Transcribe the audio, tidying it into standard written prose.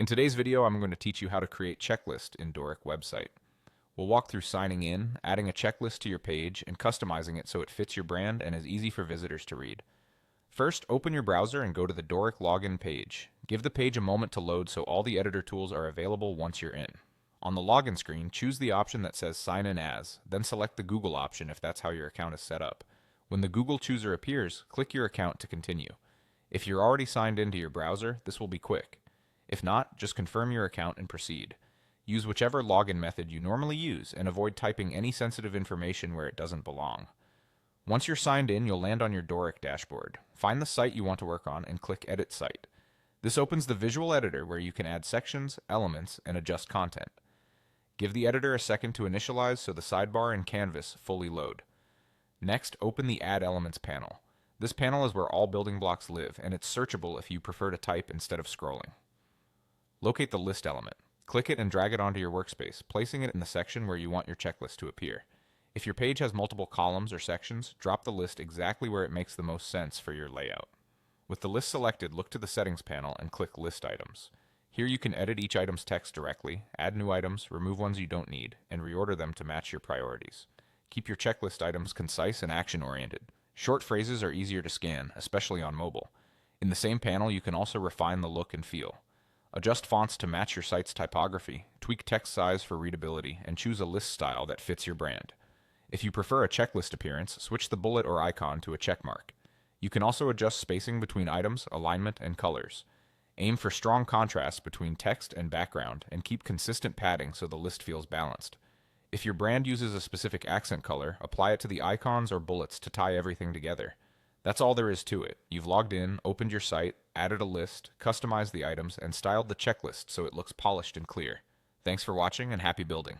In today's video, I'm going to teach you how to create checklist in Dorik website. We'll walk through signing in, adding a checklist to your page, and customizing it so it fits your brand and is easy for visitors to read. First, open your browser and go to the Dorik login page. Give the page a moment to load so all the editor tools are available once you're in. On the login screen, choose the option that says Sign in as, then select the Google option if that's how your account is set up. When the Google chooser appears, click your account to continue. If you're already signed into your browser, this will be quick. If not, just confirm your account and proceed. Use whichever login method you normally use and avoid typing any sensitive information where it doesn't belong. Once you're signed in, you'll land on your Dorik dashboard. Find the site you want to work on and click Edit Site. This opens the visual editor where you can add sections, elements, and adjust content. Give the editor a second to initialize so the sidebar and canvas fully load. Next, open the Add Elements panel. This panel is where all building blocks live, and it's searchable if you prefer to type instead of scrolling. Locate the list element. Click it and drag it onto your workspace, placing it in the section where you want your checklist to appear. If your page has multiple columns or sections, drop the list exactly where it makes the most sense for your layout. With the list selected, look to the Settings panel and click List Items. Here you can edit each item's text directly, add new items, remove ones you don't need, and reorder them to match your priorities. Keep your checklist items concise and action-oriented. Short phrases are easier to scan, especially on mobile. In the same panel, you can also refine the look and feel. Adjust fonts to match your site's typography, tweak text size for readability, and choose a list style that fits your brand. If you prefer a checklist appearance, switch the bullet or icon to a check mark. You can also adjust spacing between items, alignment, and colors. Aim for strong contrast between text and background, and keep consistent padding so the list feels balanced. If your brand uses a specific accent color, apply it to the icons or bullets to tie everything together. That's all there is to it. You've logged in, opened your site, added a list, customized the items, and styled the checklist so it looks polished and clear. Thanks for watching and happy building.